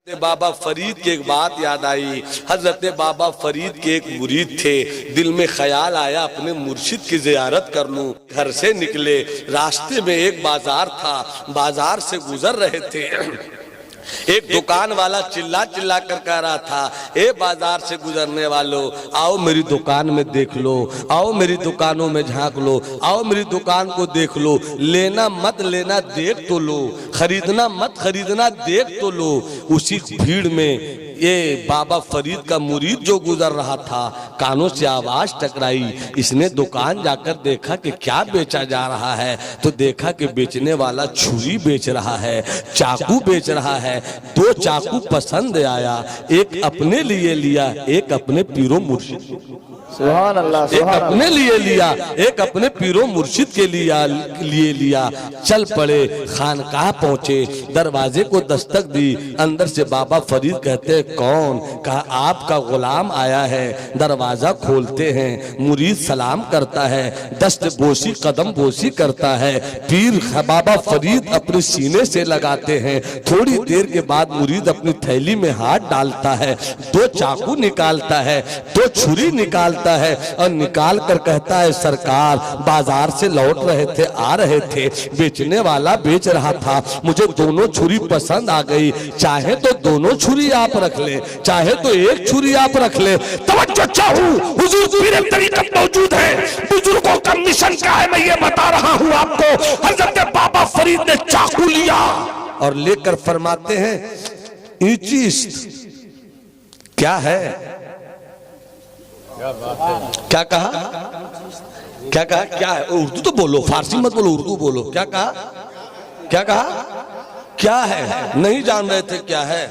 बाबा फरीद की एक बात याद आई। हजरत बाबा फरीद के एक मुरीद थे, दिल में ख्याल आया अपने मुर्शिद की जियारत कर लूं। घर से निकले, रास्ते में एक बाजार था, बाजार से गुजर रहे थे। एक दुकान वाला चिल्ला चिल्ला कर कह रहा था, ए बाजार से गुजरने वालों, आओ मेरी दुकान में देख लो, आओ मेरी दुकानों में झांक लो, आओ मेरी दुकान को देख लो, लेना मत लेना देख तो लो, खरीदना मत खरीदना देख तो लो। उसी भीड़ में ये बाबा फरीद का मुरीद जो गुजर रहा था, कानों से आवाज टकराई। इसने दुकान जाकर देखा कि क्या बेचा जा रहा है, तो देखा कि बेचने वाला छुरी बेच रहा है, चाकू बेच रहा है। दो चाकू पसंद आया, एक अपने लिए लिया, एक अपने पीरो मुर्शिद, सुभान अल्लाह, एक अपने लिए लिया, एक अपने पीरो मुर्शिद के लिए लिया। चल पड़े, खानकाह पहुंचे, दरवाजे को दस्तक दी। अंदर से बाबा फरीद कहते, कौन? कहा आपका गुलाम आया है। दरवाजा खोलते हैं, मुरीद सलाम करता है, दस्त बोसी कदम बोसी करता है। पीर बाबा फरीद अपने सीने से लगाते हैं। थोड़ी देर के बाद मुरीद अपनी थैली में हाथ डालता है, दो चाकू निकालता है, दो छुरी निकालता है और निकाल कर कहता है, सरकार बाजार से लौट रहे थे, आ रहे थे, बेचने वाला बेच रहा था, मुझे दोनों छुरी पसंद आ गई, चाहे तो दोनों छुरी आप रख ले, चाहे तो एक छुरी आप रख ले। तवज्जो चाहूं, हुजूर पीर तरीक़त मौजूद है, बुजुर्गों का मिशन क्या है मैं ये बता रहा हूं आपको। हजरत बाबा फरीद ने चाकू लिया और लेकर फरमाते हैं, ईचीस्ट क्या है? क्या कहा? क्या कहा? क्या है? उर्दू तो बोलो, फारसी मत बोलो, उर्दू बोलो। क्या कहा? क्या कहा? क्या है? नहीं जान रहे थे क्या है?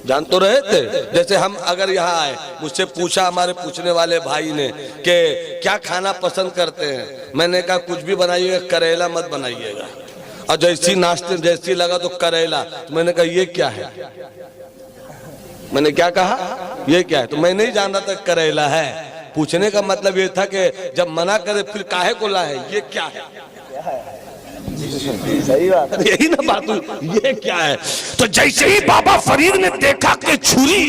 जान तो रहे थे। जैसे हम अगर यहाँ आए, मुझसे पूछा हमारे पूछने वाले भाई ने कि क्या खाना पसंद करते हैं, मैंने कहा कुछ भी बनाइएगा, करेला मत बनाइएगा। और जैसी नाश्ते जैसी लगा तो करेला, तो मैंने कहा ये क्या है? मैंने क्या कहा? ये क्या है? तो मैं नहीं जान रहा था करेला है। पूछने का मतलब ये था कि जब मना करे फिर काहे को लाए, ये क्या है? सही बात, यही ना बात हुई, ये क्या है? तो जैसे ही बाबा फरीद ने देखा कि छुरी,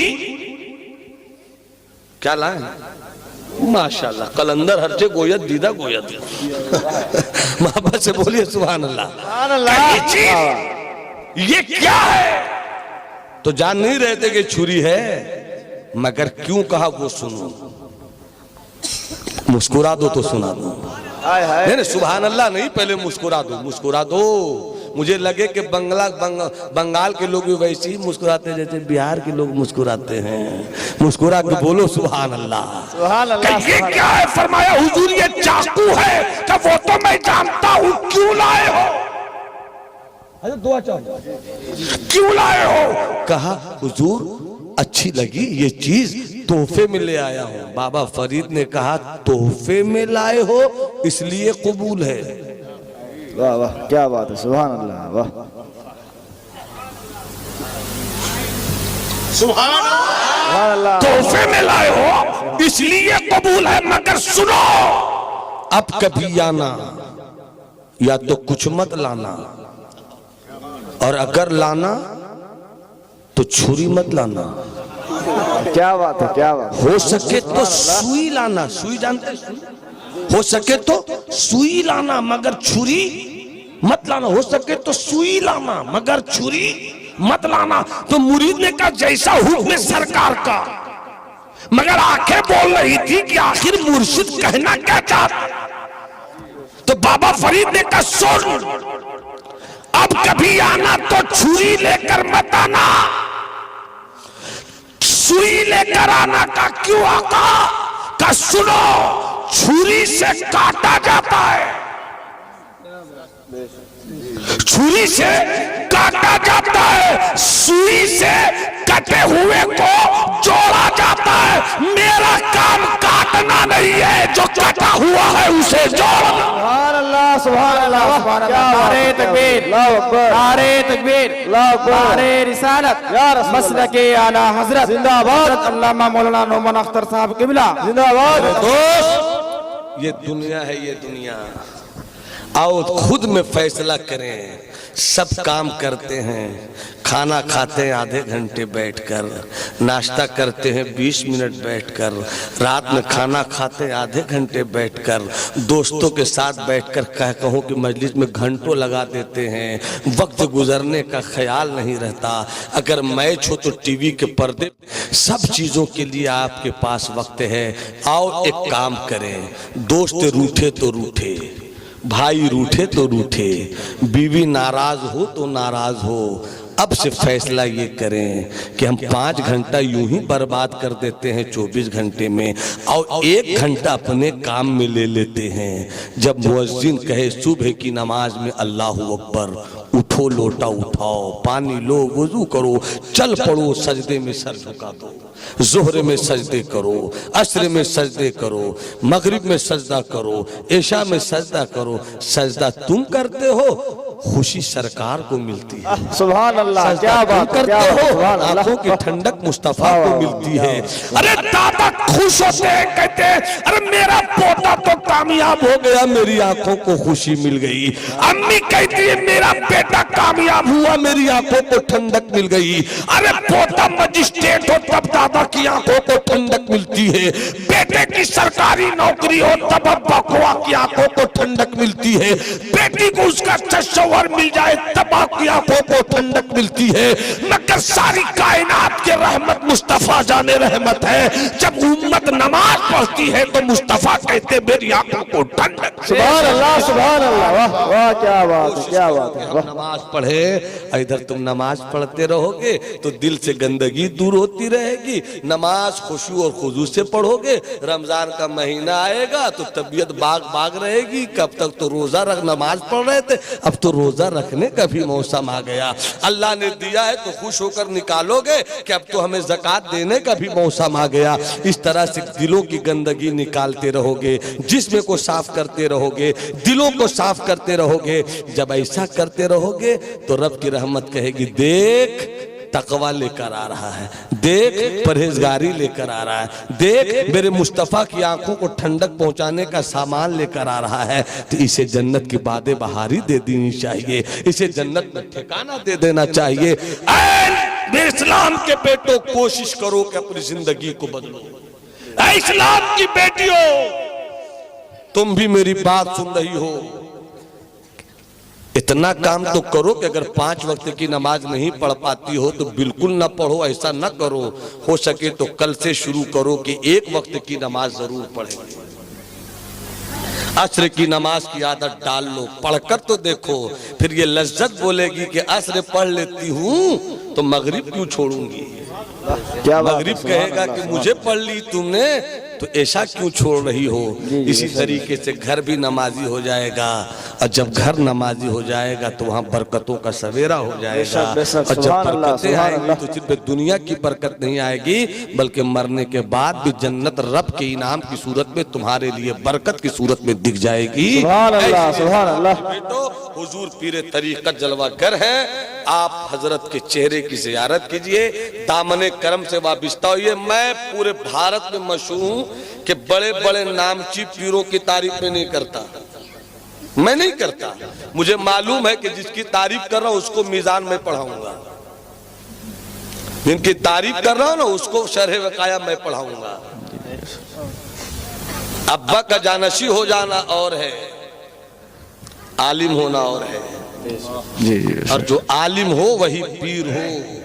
क्या लाए? माशाल्लाह, कलंदर हरचे गोयत दीदा गोयत। मोहब्बत से बोलिए सुभान अल्लाह, सुभान अल्लाह। ये क्या है? तो जान नहीं रहे थे कि छुरी है, मगर क्यों कहा वो सुनो, मुस्कुरा दो तो सुना दो। नहीं सुभान अल्लाह नहीं, पहले मुस्कुरा दो, मुस्कुरा दो। मुझे लगे कि बंगाल के लोग भी वैसे ही मुस्कुराते हैं जैसे बिहार के लोग मुस्कुराते हैं। मुस्कुरा के बोलो सुभान अल्लाह, सुभान अल्लाह। ये क्या है? फरमाया हुजूर ये चाकू है। क्या? वो तो मैं जानता हूँ, क्यों लाए हो? दुआ चाहो, क्यों लाए हो? कहा हुजूर अच्छी लगी ये चीज, तोहफे में ले आया हूं। बाबा फरीद ने कहा तोहफे में लाए हो इसलिए कबूल है। वाह वाह, क्या बात है, सुभान अल्लाह, वाह सुभान अल्लाह। तोहफे में लाए हो इसलिए कबूल है, मगर सुनो, अब कभी आना या तो कुछ मत लाना, और अगर लाना तो छुरी मत लाना। क्या बात है, क्या बात। हो सके तो सुई लाना, सुई जानते हैं? हो सके तो सुई लाना मगर छुरी मत लाना। हो सके तो सुई लाना मगर छुरी मत लाना। तो मुरीद ने कहा जैसा हुक्म सरकार का, मगर आंखें बोल रही थी कि आखिर मुर्शिद कहना क्या चाहता। तो बाबा फरीद ने कहा सुन, अब कभी आना तो छुरी लेकर मत आना। सुई लेकर आना का क्यों आका? का सुनो, छुरी से काटा जाता है, छुरी से काटा जाता है, सुई से कटे हुए को जोड़ा जाता है। मेरा काम काटना नहीं है, जो कटा हुआ है उसे जोड़ना। सुभान अल्लाह, सुभान अल्लाह, सुभान अल्लाह। नारे तकबीर, नारे तकबीर, नारे रिसालत, मसलके आला हजरत जिंदाबाद। अल्लामा मौलाना नौमान अख्तर साहब किबला जिंदाबाद। दोस्त, ये दुनिया है, ये दुनिया आओ खुद में फैसला करें। सब काम करते हैं, खाना खाते हैं आधे घंटे बैठकर, नाश्ता करते हैं 20 मिनट बैठकर, रात में खाना खाते हैं आधे घंटे बैठकर, दोस्तों के साथ बैठकर कहूँ कि मजलिस में घंटों लगा देते हैं। वक्त गुजरने का ख्याल नहीं रहता। अगर मैच हो तो टीवी के पर्दे, सब चीज़ों के लिए आपके पास वक्त है। आओ एक काम करें, दोस्त रूठे तो रूठे, भाई रूठे तो रूठे, बीवी नाराज हो तो नाराज हो, अब से फैसला ये करें कि हम 5 घंटा यूं ही बर्बाद कर देते हैं 24 घंटे में, और 1 घंटा अपने काम में ले लेते हैं। जब मुअज्जिन कहे सुबह की नमाज में अल्लाहु अकबर, उठो लोटा उठाओ, पानी लो, वुजू करो, चल पड़ो, सजदे में सर झुका दो, जोहर में सजदे करो, असर में सजदे करो, मगरिब में सजदा करो, इशा में सजदा करो। सजदा तुम करते हो, खुशी सरकार को मिलती है। सुभान अल्लाह, क्या बात करते हो, आंखों की ठंडक मुस्तफा को मिलती है। अरे दादा खुश होते हैं, कहते हैं अरे मेरा पोता तो कामयाब हो गया, मेरी आंखों को खुशी मिल गई। अम्मी कहती है मेरा बेटा कामयाब हुआ, मेरी आंखों को ठंडक मिल गई। अरे पोता मजिस्ट्रेट हो तब दादा की आंखों को ठंडक मिलती है। बेटे की सरकारी नौकरी हो तब बकुआ की आंखों को ठंडक मिलती है। बेटी को उसका शौहर मिल जाए तब आपकी आंखों को ठंडक मिलती है। मगर सारी कायनात के रहमत मुस्तफा जाने रहमत है। जब उम्मत नमाज पढ़ती है तो मुस्तफा कहते मेरी आंखों को ठंडक। सुभान अल्लाह, सुभान अल्लाह, वाह वाह, क्या बात है, क्या बात है। नमाज पढ़े, इधर तुम नमाज पढ़ते रहोगे तो दिल से गंदगी दूर होती रहेगी। नमाज खुशू और खुजू से पढ़ोगे, रमजान का महीना आएगा तो तबीयत बाग रहेगी। कब तक तो रोजा रख नमाज पढ़ रहे थे, अब तो रोजा रखने का भी मौसम आ गया। अल्लाह ने दिया है तो खुश होकर निकालोगे कि अब तो हमें ज़कात देने का भी मौसम आ गया। इस तरह से दिलों की गंदगी निकालते रहोगे, जिस्म को साफ करते रहोगे, दिलों को साफ करते रहोगे। जब ऐसा करते रहोगे तो रब की रहमत कहेगी देख तकवा लेकर आ रहा है, देख परहेजगारी लेकर आ रहा है, देख मेरे मुस्तफ़ा की आंखों को ठंडक पहुंचाने का सामान लेकर आ रहा है। तो इसे जन्नत की बादे बहारी दे देनी चाहिए, इसे जन्नत में ठिकाना दे देना चाहिए। मेरे इस्लाम के बेटों, कोशिश करो कि अपनी जिंदगी को बदलो। इस्लाम की बेटियों, तुम भी मेरी बात सुन रही हो, इतना काम तो करो कि अगर 5 वक्त की नमाज नहीं पढ़ पाती हो तो बिल्कुल ना पढ़ो, ऐसा ना करो। हो सके तो कल से शुरू करो कि 1 वक्त की नमाज जरूर पढ़ेंगे। असर की नमाज की आदत डाल लो, पढ़कर तो देखो, फिर ये लज्जत बोलेगी कि असर पढ़ लेती हूँ तो मगरिब क्यों छोड़ूंगी। मगरिब कहेगा कि मुझे पढ़ ली तुमने तो ऐसा क्यों छोड़ रही हो। इसी तरीके से घर भी नमाजी हो जाएगा, और जब घर नमाजी हो जाएगा तो वहाँ बरकतों का सवेरा हो जाएगा। और जब बरकतें आएंगी तो सिर्फ दुनिया की बरकत नहीं आएगी बल्कि मरने के बाद भी जन्नत रब के इनाम की सूरत में तुम्हारे लिए बरकत की सूरत में दिख जाएगी। सुभान अल्लाह, सुभान अल्लाह। बेटो, हुजूर पीरे तरीक़त जलवागर है, आप हजरत के चेहरे की ज़ियारत कीजिए, दामने करम से वाबिस्ता होइए। मैं पूरे भारत में मशहूर हूँ कि बड़े बड़े नामची पीरों की तारीफ में नहीं करता, मैं नहीं करता। मुझे मालूम है कि जिसकी तारीफ कर रहा हूं उसको मीजान में पढ़ाऊंगा, जिनकी तारीफ कर रहा हूं ना उसको शरह वकाया मैं पढ़ाऊंगा। अब्बा का जानशी हो जाना और है, आलिम होना और है। और जो आलिम हो वही पीर हो।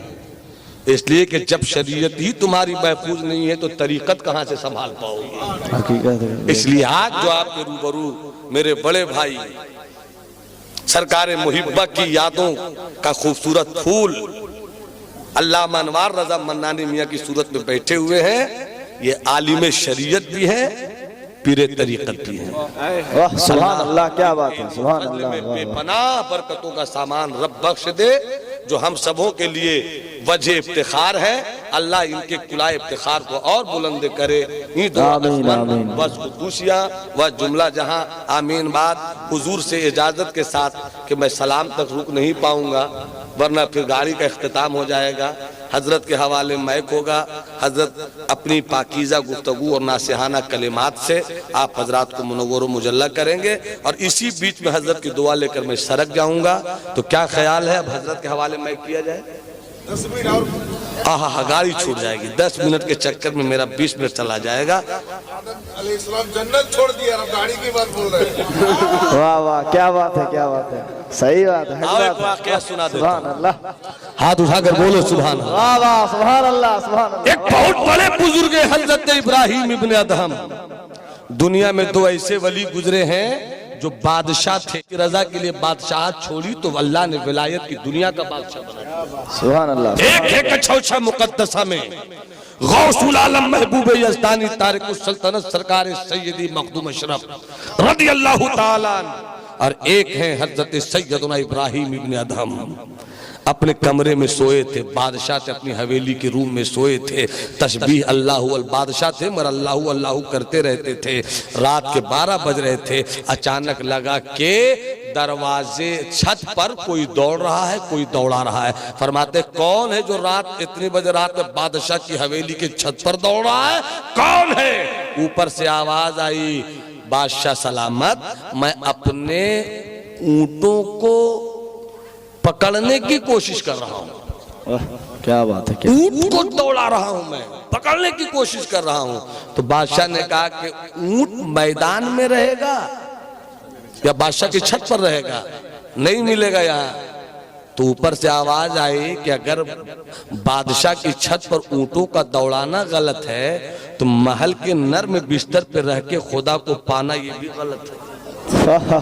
इसलिए कि जब शरीयत ही तुम्हारी महफूज नहीं है तो तरीकत कहां से संभाल पाओगे। इसलिए आज जो आपके रूबरू मेरे बड़े भाई सरकार मुहिब्बा की यादों का खूबसूरत फूल अल्लामा अनवार रजा मन्नानी मियां की सूरत में बैठे हुए हैं, ये आलिम शरीयत भी है, पीरे तरीकत भी है। सुभान अल्लाह, क्या बात है, सुभान अल्लाह। बेपनाह बरकतों का सामान रब बख्श दे जो हम सबों के लिए वजह इफ्तिखार है। अल्लाह इनके कुलाए इफ्तिखार को और बुलंद करे। बस खुदूसिया व जुमला जहां आमीन। बाद हुजूर से इजाजत के साथ कि मैं सलाम तक रुक नहीं पाऊंगा, वरना फिर गाड़ी का इख्तिताम हो जाएगा। हजरत के हवाले मैक होगा। हजरत अपनी पाकीज़ा गुफ्तगू और नासिहाना कलिमात से आप हजरात को मुनव्वर व मुजल्ला करेंगे और इसी बीच में हजरत की दुआ लेकर मैं सरक जाऊंगा। तो क्या ख्याल है अब हजरत के हवाले मैक किया जाए? 10 मिनट और हाँ, गाड़ी छूट जाएगी। 10 मिनट के चक्कर में मेरा 20 मिनट चला जाएगा। अलैहिस्सलाम जन्नत छोड़ दिया, अब गाड़ी की बात बोल रहे हैं। वाह वाह, क्या बात है, क्या बात है, सही बात है, आओ एक वाकया सुना देता सुभान हूं। अल्लाह, हाथ उठाकर बोलो सुभान अल्लाह। वाह वाह, सुभान अल्लाह, सुभान अल्लाह। एक बहुत बड़े बुजुर्ग हैं हजरत इब्राहिम इब्न अदहम। दुनिया में 2 ऐसे वली गुजरे हैं जो बादशाह थे, रजा के लिए बादशाह छोड़ी तो अल्लाह ने विलायत की दुनिया का बादशाह बनाया। सुभान अल्लाह। एक कछौछा मुकद्दसा में गौसुल आलम महबूब यज़दानी तारिकुस सल्तनत सरकार सैयदी मखदूम अशरफ रज़ी अल्लाह ताला अन्हु, और एक है हजरत सैयदना इब्राहिम इब्न अदहम। अपने कमरे में सोए थे, बादशाह थे, अपनी हवेली के रूम में सोए थे। तस्बीह अल्लाहु अल बादशाह थे मगर अल्लाहु अल्लाहु करते रहते थे। रात के 12 बज रहे थे। अचानक लगा कि दरवाजे छत पर कोई दौड़ रहा है, कोई दौड़ा रहा है। फरमाते कौन है जो रात इतनी बजे रात में बादशाह की हवेली के छत पर दौड़ रहा है? कौन है? ऊपर से आवाज आई, बादशाह सलामत, मैं अपने ऊंटों को पकड़ने की कोशिश कर रहा हूं। क्या बात है, क्या ऊंट को दौड़ा रहा हूं, मैं पकड़ने की कोशिश कर रहा हूं। तो बादशाह ने कहा कि ऊंट मैदान में रहेगा या बादशाह की छत पर रहेगा? नहीं मिलेगा यहाँ। तो ऊपर से आवाज आई कि अगर बादशाह की छत पर ऊंटों का दौड़ाना गलत है तो महल के नर्म बिस्तर पर रह के खुदा को पाना ये भी गलत है।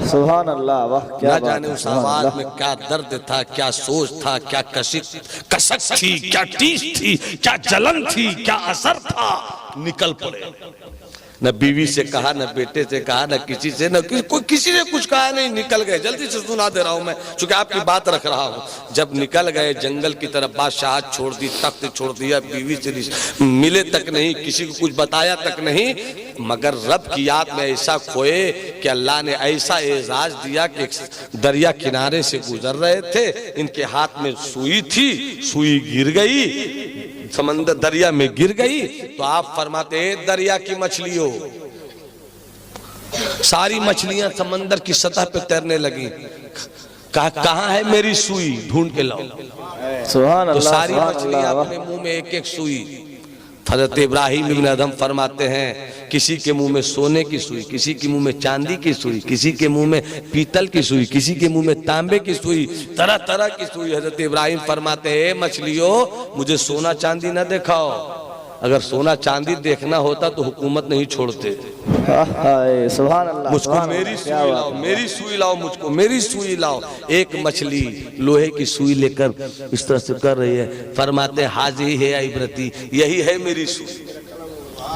सुभान अल्लाह, वाह क्या ना बात जाने है, उस सुभान आवाज अल्लाह। में क्या दर्द था, क्या सोच था, क्या कसक थी, क्या टीस थी, क्या जलन थी, क्या असर था। निकल पड़े। न बीवी से कहा, न बेटे से कहा, न किसी से, न किसी ने कुछ कहा नहीं। निकल गए। जल्दी से सुना दे रहा हूं मैं, चूंकि आपकी बात रख रहा हूं। जब निकल गए जंगल की तरफ, बादशाह छोड़ दी, तख्त छोड़ दिया, बीवी से मिले तक नहीं, किसी को कुछ बताया तक नहीं, मगर रब की याद में ऐसा खोए कि अल्लाह ने ऐसा एजाज दिया कि दरिया किनारे से गुजर रहे थे, इनके हाथ में सुई थी, सुई गिर गई, समंदर दरिया में गिर गई। तो आप फरमाते दरिया की मछलियों, सारी मछलियां समंदर की सतह पे तैरने लगी। कहाँ है मेरी सुई? ढूंढ के लाओ। सुभान तो अल्लाह, सारी सुभान मछलियां अल्लाह, अपने मुंह में एक एक सुई। हजरत इब्राहिम इब्न अदहम फरमाते हैं किसी के मुंह में सोने की सुई, किसी के मुंह में चांदी की सुई, किसी के मुंह में पीतल की सुई, किसी के मुंह में तांबे की सुई, तरह तरह की सुई। हजरत इब्राहिम फरमाते हैं मछलियों, मुझे सोना चांदी न दिखाओ। अगर सोना चांदी देखना होता तो हुकूमत नहीं छोड़ते। सुभान अल्लाह, मुझको सुभान मेरी अल्लाह, सुई क्या लाओ, बात है। मेरी सुई लाओ, मुझको मेरी सुई लाओ। एक मछली लोहे की सुई लेकर इस तरह से कर रही है। फरमाते हाजी है इब्रती, यही है मेरी सुई,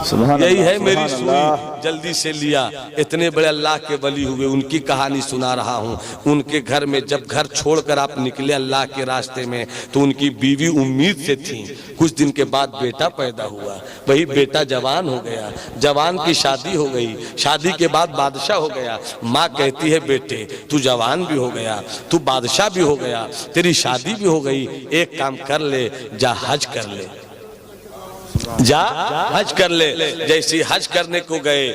सुभान यही अल्लाह, है मेरी सुभान अल्लाह। सुई। जल्दी से लिया। इतने बड़े अल्लाह के वली हुए, उनकी कहानी सुना रहा हूँ। उनके घर में जब घर छोड़कर आप निकले अल्लाह के रास्ते में, तो उनकी बीवी उम्मीद से थी। कुछ दिन के बाद बेटा पैदा हुआ। वही बेटा जवान हो गया, जवान की शादी हो गई, शादी के बाद बादशाह हो गया। माँ कहती है बेटे तू जवान भी हो गया, तू बादशाह भी हो गया, तेरी शादी भी हो गई, एक काम कर ले, जा हज कर ले, जा हज कर ले। जैसे हज करने को गए,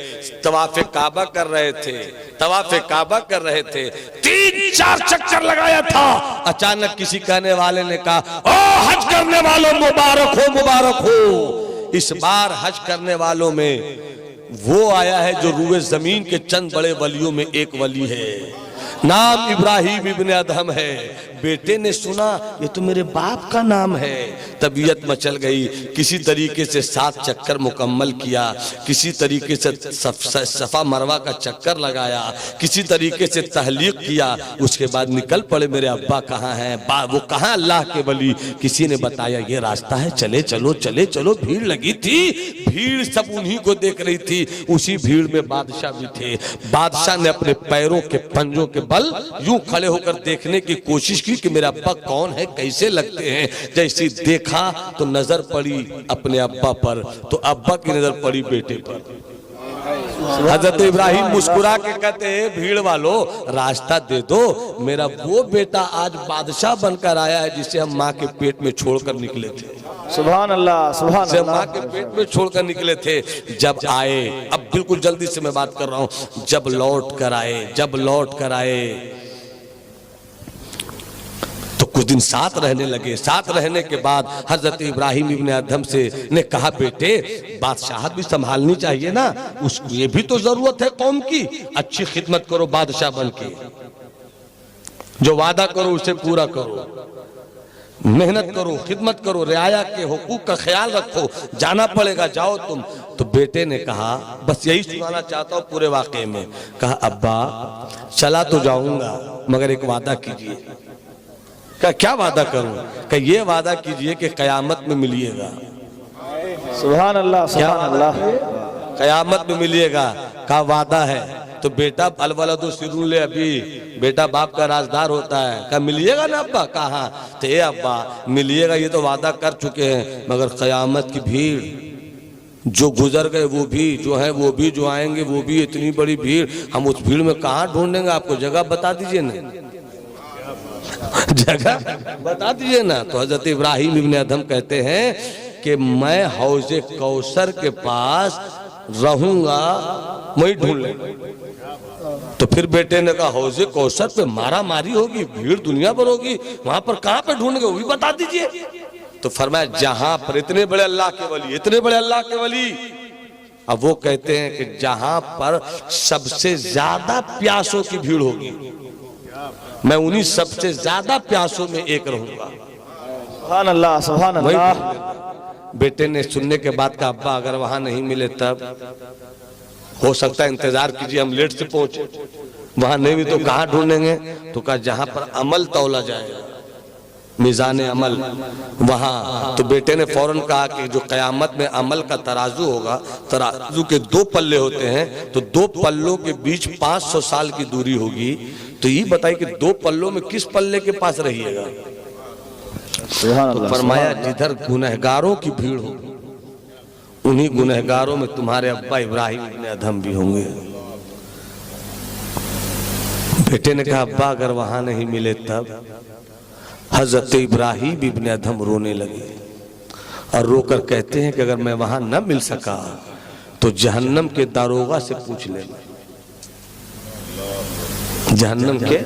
तवाफ़े काबा कर रहे थे, तवाफ़े काबा कर रहे थे, 3-4 चक्कर लगाया था। अचानक किसी कहने वाले ने कहा ओ हज करने वालों मुबारक हो, मुबारक हो। इस बार हज करने वालों में वो आया है जो रूए जमीन के चंद बड़े वलियों में एक वली है, नाम इब्राहिम इब्न अदहम है। बेटे ने सुना ये तो मेरे बाप का नाम है, तबीयत मचल गई। किसी तरीके से 7 चक्कर मुकम्मल किया, किसी तरीके से सफा मरवा का चक्कर लगाया, किसी तरीके से तहलीक किया। उसके बाद निकल पड़े मेरे अब्बा कहाँ हैं, वो कहाँ अल्लाह के वली। किसी ने बताया ये रास्ता है, चले चलो चले चलो। भीड़ लगी थी, भीड़ सब उन्हीं को देख रही थी। उसी भीड़ में बादशाह भी थे। बादशाह ने अपने पैरों के पंजों के बल यूं खड़े होकर देखने की कोशिश की कि मेरा अब्बा कौन है, कैसे लगते हैं। जैसे देखा तो नजर पड़ी अपने अब्बा पर, तो अब्बा की नजर पड़ी बेटे पर। हजरत इब्राहिम मुस्कुरा के कहते हैं भीड़ वालों रास्ता दे दो, मेरा वो बेटा आज बादशाह बनकर आया है जिसे हम माँ के पेट में छोड़कर निकले थे। सुभान अल्लाह, सुभान से अल्लाह। माँ के पेट में छोड़कर निकले थे। जब आए, अब बिल्कुल जल्दी से मैं बात कर रहा हूं, जब लौट कर आए तो कुछ दिन साथ रहने लगे। साथ रहने के बाद हजरत इब्राहिम इब्ने अदहम से ने कहा बेटे बादशाहत भी संभालनी चाहिए ना, उसको ये भी तो जरूरत है कौम की, अच्छी खिदमत करो बादशाह बन के, जो वादा करो उसे पूरा करो, मेहनत करो, खिदमत करो, रियाया के हुकूक का ख्याल रखो, जाना पड़ेगा, जाओ तुम। तो बेटे ने कहा बस यही सुनाना चाहता हूं पूरे वाकये में। कहा अब्बा चला तो जाऊंगा मगर एक वादा कीजिए। कहा क्या वादा करूं? कहा ये वादा कीजिए कि कयामत में मिलिएगा। सुभान अल्लाह, सुभान अल्लाह। कयामत में मिलिएगा। कहा वादा है। तो बेटा अलवलदु सिरुल अभी, बेटा बाप का राजदार होता है। कहा मिलिएगा ना अब्बा? कहा तो ये अब्बा मिलिएगा, ये तो वादा कर चुके हैं, मगर कयामत की भीड़, जो गुजर गए वो भी, जो है वो भी, जो आएंगे वो भी, इतनी बड़ी भीड़, हम उस भीड़ में कहाँ ढूंढेंगे? आपको जगह बता दीजिए ना, जगह बता दीजिए ना। तो हजरत इब्राहिम इब्ने अदहम कहते हैं कि मैं हौजे कौसर के पास रहूंगा, वही ढूंढ लेंगे। तो फिर बेटे ने कहा हौजे कौसर पे मारा मारी होगी, भीड़ दुनिया भर होगी, वहां पर कहां पे ढूंढेंगे वो भी बता दीजिए। तो फरमाया जहां पर इतने बड़े अल्लाह के वली, इतने बड़े अल्लाह के वली, अब वो कहते हैं कि जहां पर सबसे ज्यादा प्यासों की भीड़ होगी, मैं उन्हीं सबसे ज्यादा प्यासों में एक रहूंगा। सुभान अल्लाह, सुभान अल्लाह। बेटे ने सुनने के बाद कहा अब्बा अगर वहां नहीं मिले तब हो सकता है इंतजार कीजिए, हम लेट से पहुंचे, वहां नहीं भी तो कहां ढूंढेंगे? तो कहा जहां पर अमल तौला जाएगा, मीज़ान अमल वहां। तो बेटे ने फौरन कहा कि जो कयामत में अमल का तराजू होगा, तराजू के दो पल्ले होते हैं, तो दो पल्लों के बीच 500 साल की दूरी होगी। तो ये बताइए कि दो पल्लों में किस पल्ले के पास रहिएगा? तो फरमाया जिधर गुनहगारों की भीड़ होगी, उन्हीं गुनहगारों में तुम्हारे अब्बा इब्राहिम इब्ने अदहम भी होंगे। बेटे ने कहा अब्बा अगर वहां नहीं मिले तब? हजरत इब्राहिम इब्ने अदहम रोने लगे और रोकर कहते हैं कि अगर मैं वहां न मिल सका तो जहन्नम के दारोगा से पूछ लेना। जहन्नम के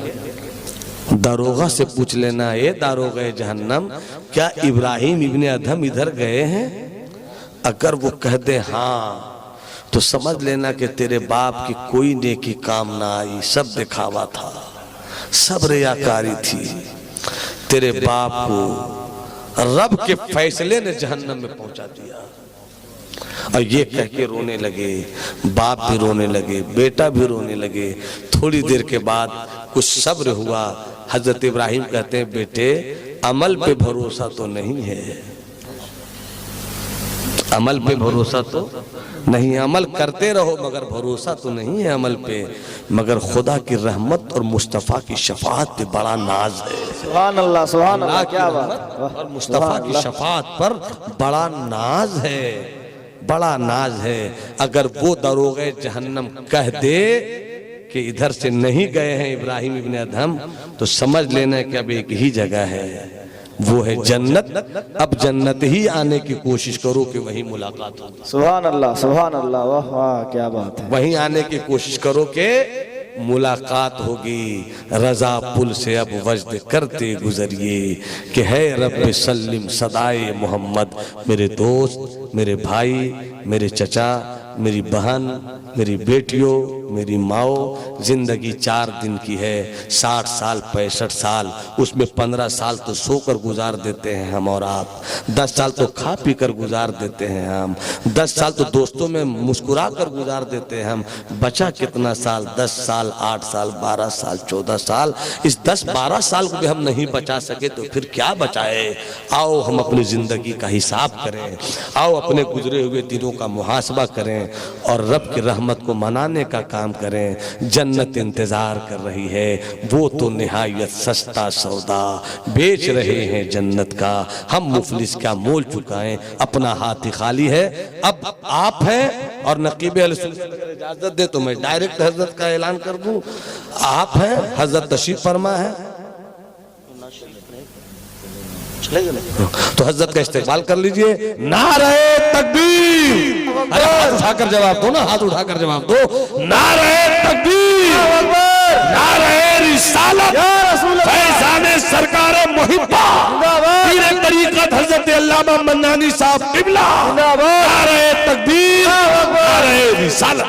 दारोगा से पूछ लेना, ये दारोगा जहन्नम क्या इब्राहिम इब्ने अदहम इधर गए हैं? अगर वो कह दे हाँ तो समझ लेना कि तेरे बाप की कोई नेकी काम ना आई, सब दिखावा था, सब रियाकारी थी, तेरे बाप को रब के फैसले ने जहन्नम में पहुंचा दिया। और ये कह के रोने लगे, बाप भी रोने लगे, बेटा भी रोने लगे। थोड़ी देर के बाद कुछ सब्र हुआ। हजरत इब्राहिम कहते हैं बेटे अमल पे भरोसा तो नहीं है, अमल पे भरोसा तो नहीं, अमल करते रहो मगर भरोसा तो नहीं है अमल पे, मगर खुदा की रहमत और मुस्तफ़ा की शफाअत पे बड़ा नाज है। सुभान अल्लाह, सुभान अल्लाह, क्या बात। और मुस्तफ़ा की शफाअत पर बड़ा नाज है, बड़ा नाज है। अगर वो दरोगे जहन्नम कह दे कि इधर से नहीं गए हैं इब्राहिम इब्ने अदहम, तो समझ लेना कि अब एक ही जगह है, वो है जन्नत। अब जन्नत ही आने की कोशिश करो कि वहीं मुलाकात हो। सुभान अल्लाह, सुभान अल्लाह, वाह वाह, क्या बात है। वहीं आने की कोशिश करो कि मुलाकात होगी। रजा पुल से अब वजद करते गुजरिए कि है रब सल्लिम सदाए मोहम्मद। मेरे दोस्त, मेरे भाई, मेरे चचा, मेरी बहन, मेरी बेटियों, मेरी माओ, जिंदगी 4 दिन की है, 60 साल 65 साल, उसमें 15 साल तो सोकर गुजार देते हैं हम और आप, 10 साल तो खा पी कर गुजार देते हैं हम, 10 साल तो दोस्तों में मुस्कुरा कर गुजार देते हैं हम। बचा कितना साल? 10 साल, 8 साल, 12 साल, 14 साल। इस 10-12 साल को भी हम नहीं बचा सके तो फिर क्या बचाए? आओ हम अपनी जिंदगी का हिसाब करें, आओ अपने गुजरे हुए दिनों का मुहासबा करें और रब की रहमत को मनाने का काम करें। जन्नत इंतजार कर रही है, वो तो निहायत सस्ता सौदा बेच रहे हैं जन्नत का। हम मुफलिस क्या मोल चुकाएं, अपना हाथ ही खाली है। अब आप हैं और नकीब अहले सुन्नत अगर इजाजत दे तो मैं डायरेक्ट हजरत का ऐलान कर दूं। आप हैं, हजरत तशरीफ फरमा है, तो हजरत का इस्तेकबाल कर लीजिए। नारे तकबीर, अरे हाथ उठाकर जवाब दो ना, हाथ उठाकर जवाब दो। नारे तकबीर, नारे रिसालत, फैज़ाने सरकार मुहिब्बा, पीरे तरीक़त हजरत अल्लामा मन्नानी साहब क़िबला, नारे तकबीर, नारे रिसालत।